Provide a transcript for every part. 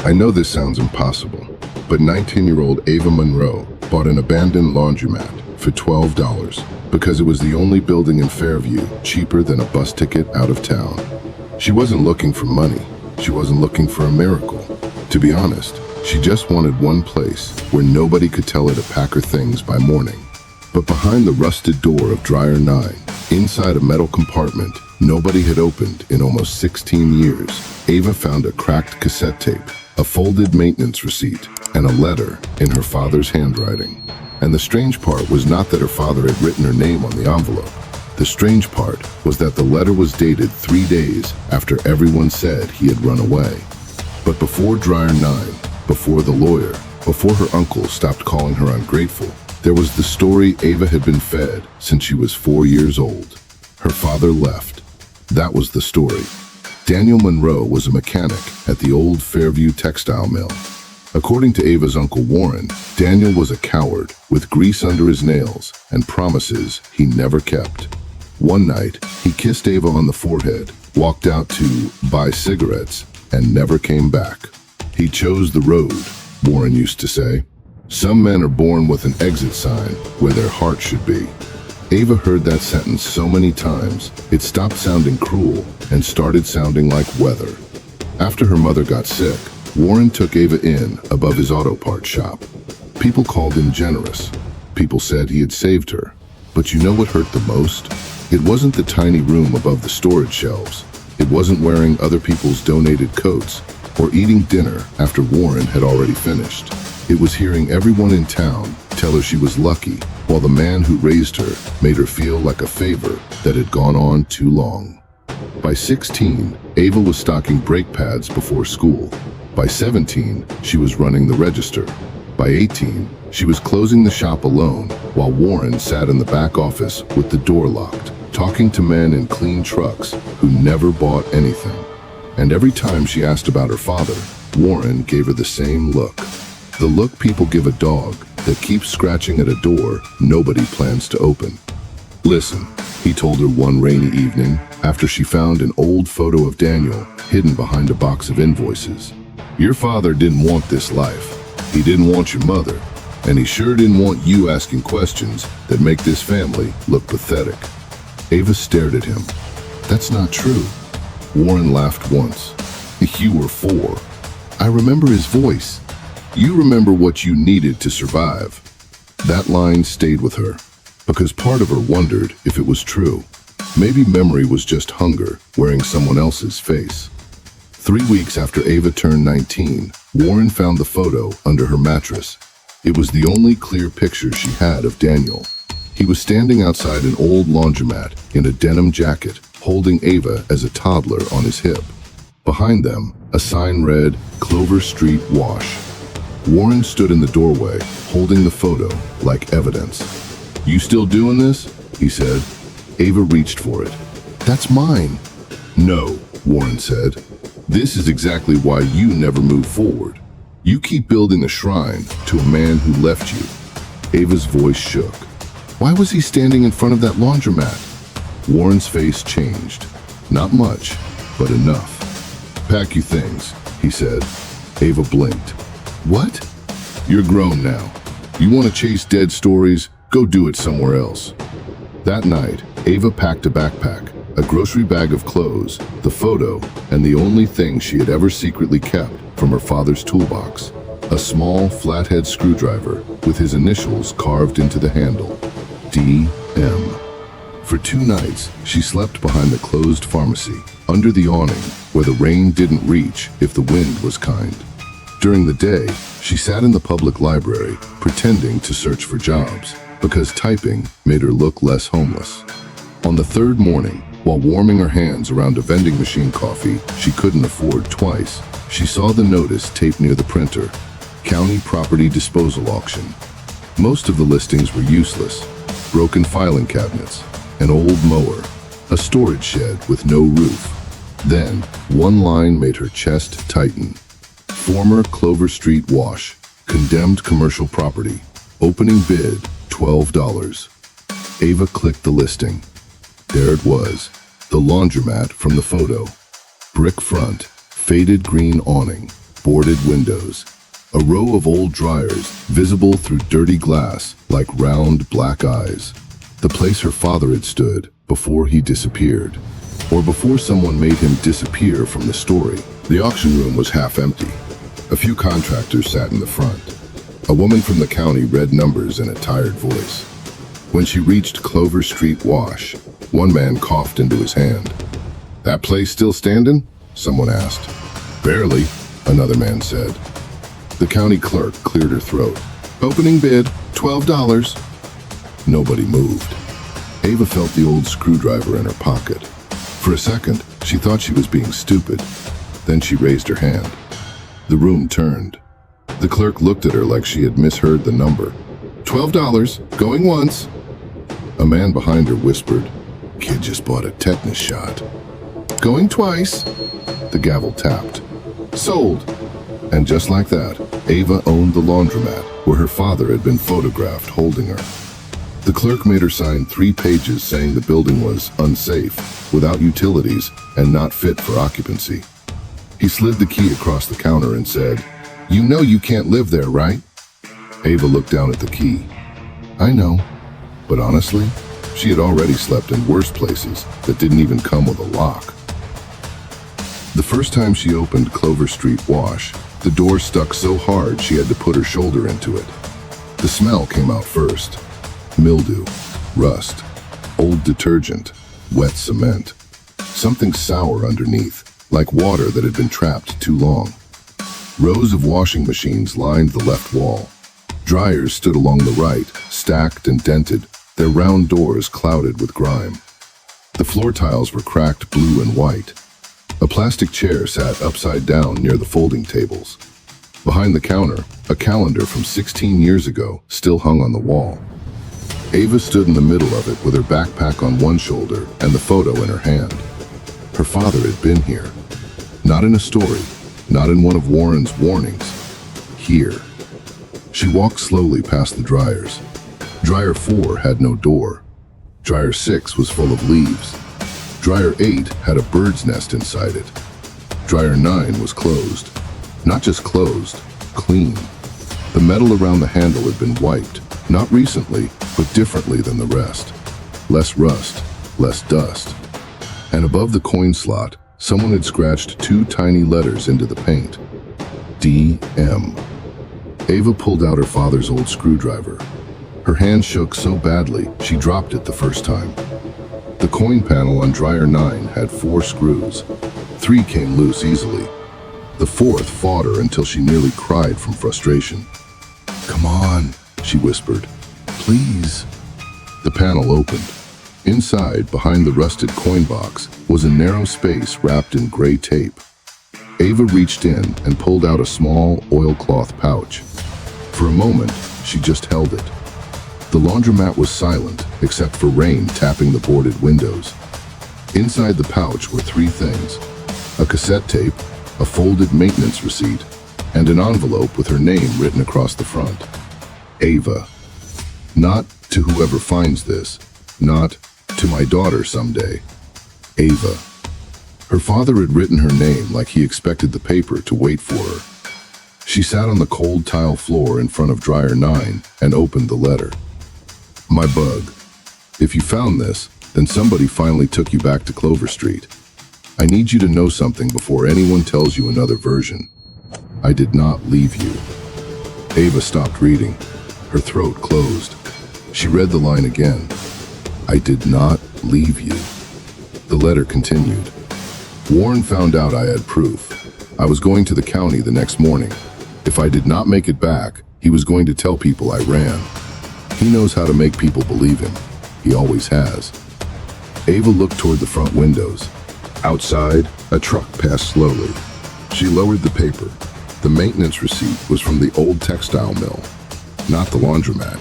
I know this sounds impossible, but 19-year-old Ava Monroe bought an abandoned laundromat for $12 because it was the only building in Fairview cheaper than a bus ticket out of town. She wasn't looking for money. She wasn't looking for a miracle. To be honest, she just wanted one place where nobody could tell her to pack her things by morning. But behind the rusted door of Dryer 9, inside a metal compartment nobody had opened in almost 16 years, Ava found a cracked cassette tape, a folded maintenance receipt, and a letter in her father's handwriting. And the strange part was not that her father had written her name on the envelope. The strange part was that the letter was dated 3 days after everyone said he had run away. But before Dryer 9, before the lawyer, before her uncle stopped calling her ungrateful, there was the story Ava had been fed since she was 4 years old. Her father left. That was the story. Daniel Monroe was a mechanic at the old Fairview textile mill. According to Ava's Uncle Warren, Daniel was a coward with grease under his nails and promises he never kept. One night, he kissed Ava on the forehead, walked out to buy cigarettes, and never came back. He chose the road, Warren used to say. Some men are born with an exit sign where their heart should be. Ava heard that sentence so many times, it stopped sounding cruel and started sounding like weather. After her mother got sick, Warren took Ava in above his auto parts shop. People called him generous. People said he had saved her. But you know what hurt the most? It wasn't the tiny room above the storage shelves. It wasn't wearing other people's donated coats or eating dinner after Warren had already finished. It was hearing everyone in town tell her she was lucky, while the man who raised her made her feel like a favor that had gone on too long. By 16, Ava was stocking brake pads before school. By 17, she was running the register. By 18, she was closing the shop alone, while Warren sat in the back office with the door locked, talking to men in clean trucks who never bought anything. And every time she asked about her father, Warren gave her the same look. The look people give a dog that keeps scratching at a door nobody plans to open. Listen, he told her one rainy evening after she found an old photo of Daniel hidden behind a box of invoices. Your father didn't want this life. He didn't want your mother, and he sure didn't want you asking questions that make this family look pathetic. Ava stared at him. That's not true. Warren laughed once. You were 4. I remember his voice. You remember what you needed to survive. That line stayed with her, because part of her wondered if it was true. Maybe memory was just hunger wearing someone else's face. 3 weeks after Ava turned 19, Warren found the photo under her mattress. It was the only clear picture she had of Daniel. He was standing outside an old laundromat in a denim jacket, holding Ava as a toddler on his hip. Behind them, a sign read, Clover Street Wash. Warren stood in the doorway, holding the photo like evidence. You still doing this? He said. Ava reached for it. That's mine. No, Warren said. This is exactly why you never move forward. You keep building a shrine to a man who left you. Ava's voice shook. Why was he standing in front of that laundromat? Warren's face changed. Not much, but enough. Pack your things, he said. Ava blinked. What? You're grown now. You want to chase dead stories? Go do it somewhere else. That night, Ava packed a backpack, a grocery bag of clothes, the photo, and the only thing she had ever secretly kept from her father's toolbox, a small flathead screwdriver with his initials carved into the handle, DM. For 2 nights, she slept behind the closed pharmacy, under the awning, where the rain didn't reach if the wind was kind. During the day, she sat in the public library, pretending to search for jobs, because typing made her look less homeless. On the 3rd morning, while warming her hands around a vending machine coffee she couldn't afford twice, she saw the notice taped near the printer, County Property Disposal Auction. Most of the listings were useless: broken filing cabinets, an old mower, a storage shed with no roof. Then, one line made her chest tighten. Former Clover Street Wash, condemned commercial property, opening bid $12. Ava clicked the listing. There it was, the laundromat from the photo. Brick front, faded green awning, boarded windows, a row of old dryers visible through dirty glass like round black eyes. The place her father had stood before he disappeared, or before someone made him disappear from the story. The auction room was half empty. A few contractors sat in the front. A woman from the county read numbers in a tired voice. When she reached Clover Street Wash, one man coughed into his hand. "That place still standing?" someone asked. "Barely," another man said. The county clerk cleared her throat. "Opening bid, $12. Nobody moved. Ava felt the old screwdriver in her pocket. For a second, she thought she was being stupid. Then she raised her hand. The room turned. The clerk looked at her like she had misheard the number. $12, going once." A man behind her whispered, "Kid just bought a tetanus shot." "Going twice." The gavel tapped. "Sold." And just like that, Ava owned the laundromat where her father had been photographed holding her. The clerk made her sign 3 pages saying the building was unsafe, without utilities, and not fit for occupancy. He slid the key across the counter and said, "You know you can't live there, right?" Ava looked down at the key. "I know." But honestly, she had already slept in worse places that didn't even come with a lock. The first time she opened Clover Street Wash, the door stuck so hard she had to put her shoulder into it. The smell came out first. Mildew, rust, old detergent, wet cement. Something sour underneath, like water that had been trapped too long. Rows of washing machines lined the left wall. Dryers stood along the right, stacked and dented, their round doors clouded with grime. The floor tiles were cracked blue and white. A plastic chair sat upside down near the folding tables. Behind the counter, a calendar from 16 years ago still hung on the wall. Ava stood in the middle of it with her backpack on one shoulder and the photo in her hand. Her father had been here. Not in a story, not in one of Warren's warnings. Here. She walked slowly past the dryers. Dryer 4 had no door. Dryer 6 was full of leaves. Dryer 8 had a bird's nest inside it. Dryer 9 was closed. Not just closed, clean. The metal around the handle had been wiped, not recently, but differently than the rest. Less rust, less dust. And above the coin slot, someone had scratched 2 tiny letters into the paint. DM. Ava pulled out her father's old screwdriver. Her hand shook so badly, she dropped it the first time. The coin panel on Dryer 9 had 4 screws. 3 came loose easily. The 4th fought her until she nearly cried from frustration. "Come on," she whispered. "Please." The panel opened. Inside, behind the rusted coin box, was a narrow space wrapped in gray tape. Ava reached in and pulled out a small oilcloth pouch. For a moment, she just held it. The laundromat was silent, except for rain tapping the boarded windows. Inside the pouch were 3 things: a cassette tape, a folded maintenance receipt, and an envelope with her name written across the front. Ava. Not to whoever finds this, not to my daughter someday. Ava. Her father had written her name like he expected the paper to wait for her. She sat on the cold tile floor in front of Dryer 9 and opened the letter. My bug. If you found this, then somebody finally took you back to Clover Street. I need you to know something before anyone tells you another version. I did not leave you. Ava stopped reading. Her throat closed. She read the line again. I did not leave you. The letter continued. Warren found out I had proof. I was going to the county the next morning. If I did not make it back, he was going to tell people I ran. He knows how to make people believe him. He always has. Ava looked toward the front windows. Outside, a truck passed slowly. She lowered the paper. The maintenance receipt was from the old textile mill, not the laundromat.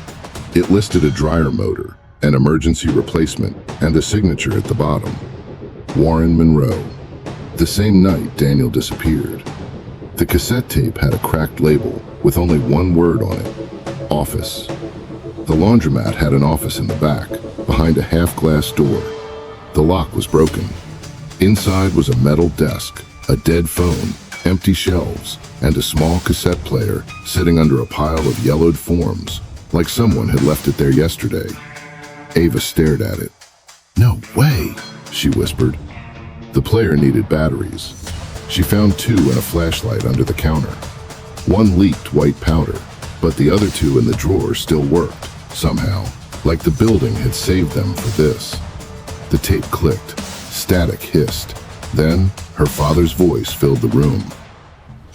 It listed a dryer motor, an emergency replacement, and a signature at the bottom. Warren Monroe. The same night Daniel disappeared. The cassette tape had a cracked label with only one word on it: office. The laundromat had an office in the back, behind a half-glass door. The lock was broken. Inside was a metal desk, a dead phone, empty shelves, and a small cassette player sitting under a pile of yellowed forms, like someone had left it there yesterday. Ava stared at it. "No way," she whispered. The player needed batteries. She found two and a flashlight under the counter. One leaked white powder, but the other two in the drawer still worked, somehow, like the building had saved them for this. The tape clicked, static hissed. Then, her father's voice filled the room.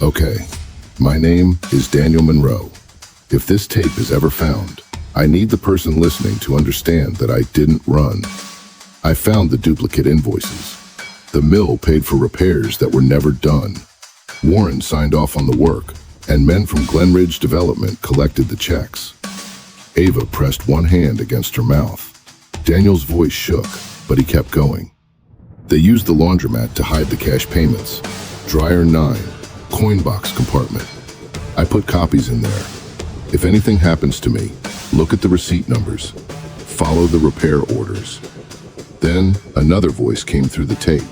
"Okay, my name is Daniel Monroe. If this tape is ever found, I need the person listening to understand that I didn't run. I found the duplicate invoices. The mill paid for repairs that were never done. Warren signed off on the work, and men from Glenridge Development collected the checks." Ava pressed one hand against her mouth. Daniel's voice shook, but he kept going. "They used the laundromat to hide the cash payments. Dryer 9, coin box compartment. I put copies in there. If anything happens to me, look at the receipt numbers. Follow the repair orders." Then another voice came through the tape.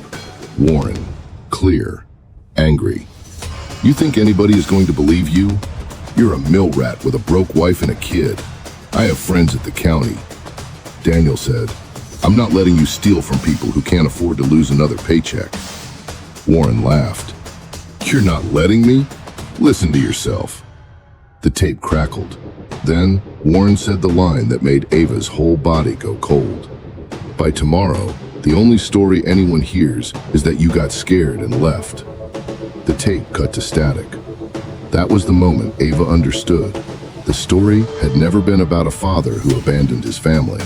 Warren, clear, angry. "You think anybody is going to believe you? You're a mill rat with a broke wife and a kid. I have friends at the county." Daniel said, "I'm not letting you steal from people who can't afford to lose another paycheck." Warren laughed. "You're not letting me? Listen to yourself." The tape crackled. Then Warren said the line that made Ava's whole body go cold. "By tomorrow, the only story anyone hears is that you got scared and left." The tape cut to static. That was the moment Ava understood. The story had never been about a father who abandoned his family.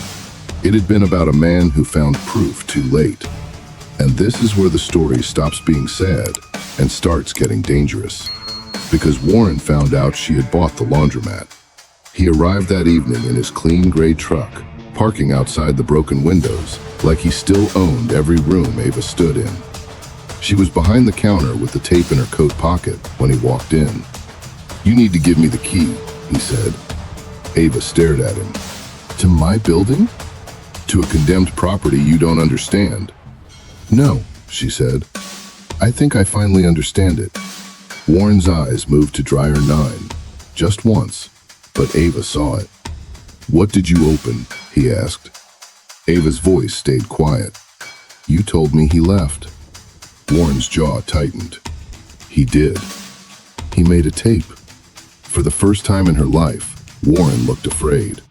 It had been about a man who found proof too late. And this is where the story stops being sad and starts getting dangerous. Because Warren found out she had bought the laundromat. He arrived that evening in his clean gray truck, parking outside the broken windows, like he still owned every room Ava stood in. She was behind the counter with the tape in her coat pocket when he walked in. "You need to give me the key," he said. Ava stared at him. "To my building? To a condemned property you don't understand?" "No," she said. "I think I finally understand it." Warren's eyes moved to dryer 9, just once, but Ava saw it. "What did you open?" he asked. Ava's voice stayed quiet. "You told me he left." Warren's jaw tightened. "He did. He made a tape." For the first time in her life, Warren looked afraid.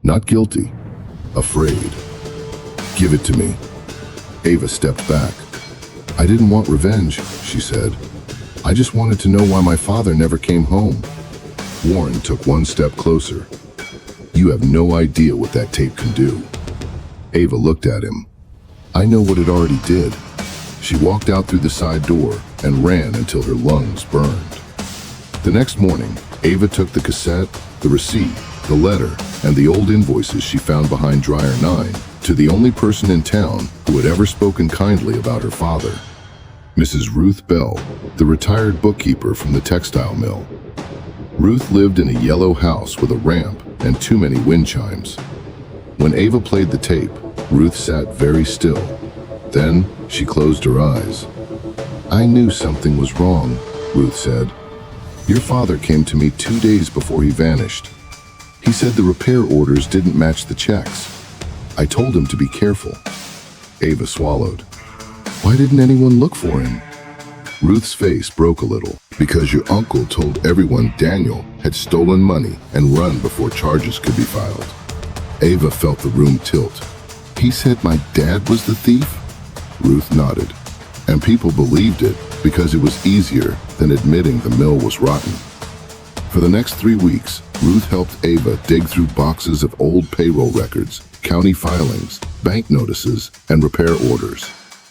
Not guilty, afraid. "Give it to me." Ava stepped back. "I didn't want revenge," she said. "I just wanted to know why my father never came home." Warren took one step closer. "You have no idea what that tape can do." Ava looked at him. "I know what it already did." She walked out through the side door and ran until her lungs burned. The next morning, Ava took the cassette, the receipt, the letter, and the old invoices she found behind dryer 9 to the only person in town who had ever spoken kindly about her father. Mrs. Ruth Bell, the retired bookkeeper from the textile mill. Ruth lived in a yellow house with a ramp and too many wind chimes. When Ava played the tape, Ruth sat very still. Then she closed her eyes. "I knew something was wrong," Ruth said. "Your father came to me 2 days before he vanished. He said the repair orders didn't match the checks. I told him to be careful." Ava swallowed. "Why didn't anyone look for him?" Ruth's face broke a little. "Because your uncle told everyone Daniel had stolen money and run before charges could be filed." Ava felt the room tilt. "He said my dad was the thief?" Ruth nodded. "And people believed it because it was easier than admitting the mill was rotten." For the next 3 weeks, Ruth helped Ava dig through boxes of old payroll records, county filings, bank notices, and repair orders.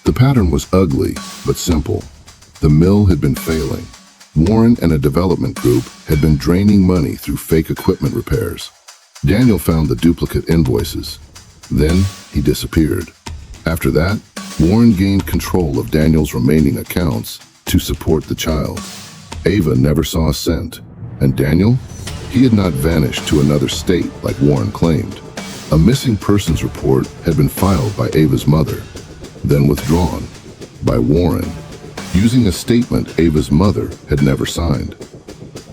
The pattern was ugly, but simple. The mill had been failing. Warren and a development group had been draining money through fake equipment repairs. Daniel found the duplicate invoices. Then he disappeared. After that, Warren gained control of Daniel's remaining accounts to support the child. Ava never saw a cent, and Daniel? He had not vanished to another state like Warren claimed. A missing persons report had been filed by Ava's mother, then withdrawn by Warren. using a statement Ava's mother had never signed.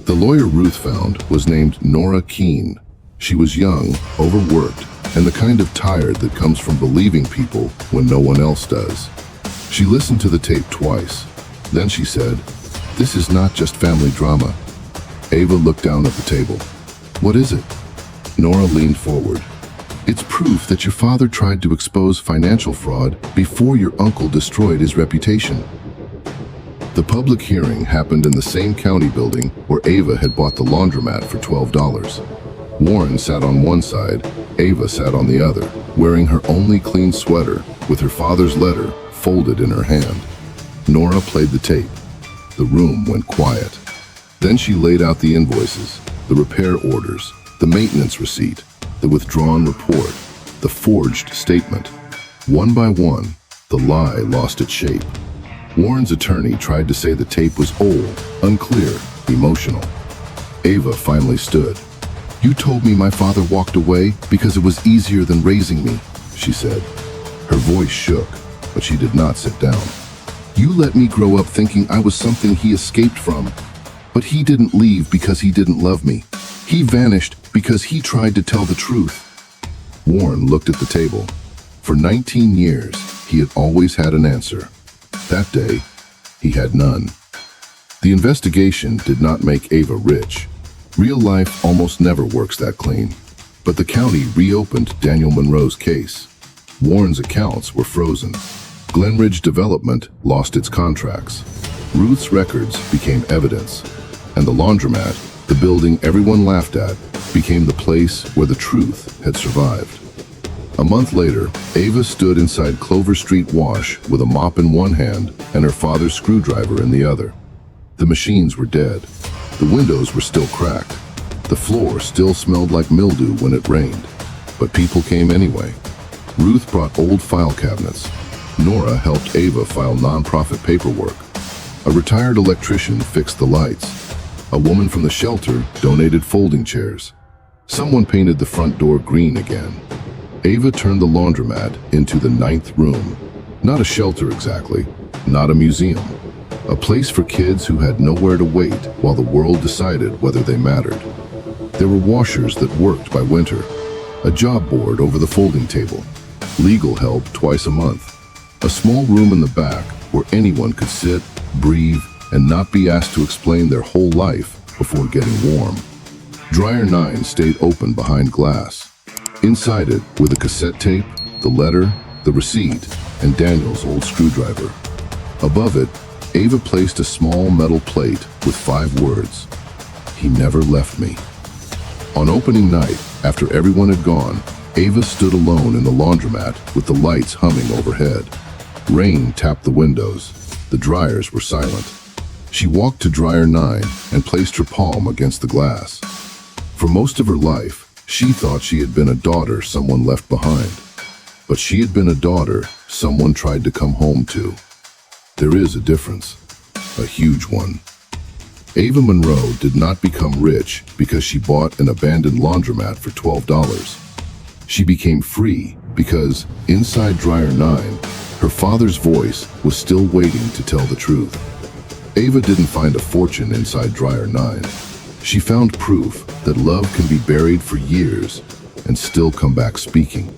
The lawyer Ruth found was named Nora Keene. She was young, overworked, and the kind of tired that comes from believing people when no one else does. She listened to the tape twice. Then she said, "This is not just family drama." Ava looked down at the table. "What is it?" Nora leaned forward. "It's proof that your father tried to expose financial fraud before your uncle destroyed his reputation." The public hearing happened in the same county building where Ava had bought the laundromat for $12. Warren sat on one side, Ava sat on the other, wearing her only clean sweater with her father's letter folded in her hand. Nora played the tape. The room went quiet. Then she laid out the invoices, the repair orders, the maintenance receipt, the withdrawn report, the forged statement. One by one, the lie lost its shape. Warren's attorney tried to say the tape was old, unclear, emotional. Ava finally stood. "You told me my father walked away because it was easier than raising me," she said. Her voice shook, but she did not sit down. "You let me grow up thinking I was something he escaped from. But he didn't leave because he didn't love me. He vanished because he tried to tell the truth." Warren looked at the table. For 19 years, he had always had an answer. That day, he had none. The investigation did not make Ava rich. Real life almost never works that clean. But the county reopened Daniel Monroe's case. Warren's accounts were frozen. Glenridge Development lost its contracts. Ruth's records became evidence. And the laundromat, the building everyone laughed at, became the place where the truth had survived. A month later, Ava stood inside Clover Street Wash with a mop in one hand and her father's screwdriver in the other. The machines were dead. The windows were still cracked. The floor still smelled like mildew when it rained. But people came anyway. Ruth brought old file cabinets. Nora helped Ava file nonprofit paperwork. A retired electrician fixed the lights. A woman from the shelter donated folding chairs. Someone painted the front door green again. Ava turned the laundromat into the 9th room. Not a shelter exactly, not a museum. A place for kids who had nowhere to wait while the world decided whether they mattered. There were washers that worked by winter. A job board over the folding table. Legal help twice a month. A small room in the back where anyone could sit, breathe, and not be asked to explain their whole life before getting warm. Dryer 9 stayed open behind glass. Inside it were the cassette tape, the letter, the receipt, and Daniel's old screwdriver. Above it, Ava placed a small metal plate with 5 words. "He never left me." On opening night, after everyone had gone, Ava stood alone in the laundromat with the lights humming overhead. Rain tapped the windows. The dryers were silent. She walked to dryer 9 and placed her palm against the glass. For most of her life, she thought she had been a daughter someone left behind. But she had been a daughter someone tried to come home to. There is a difference, a huge one. Ava Monroe did not become rich because she bought an abandoned laundromat for $12. She became free because, inside dryer 9, her father's voice was still waiting to tell the truth. Ava didn't find a fortune inside dryer 9. She found proof that love can be buried for years and still come back speaking.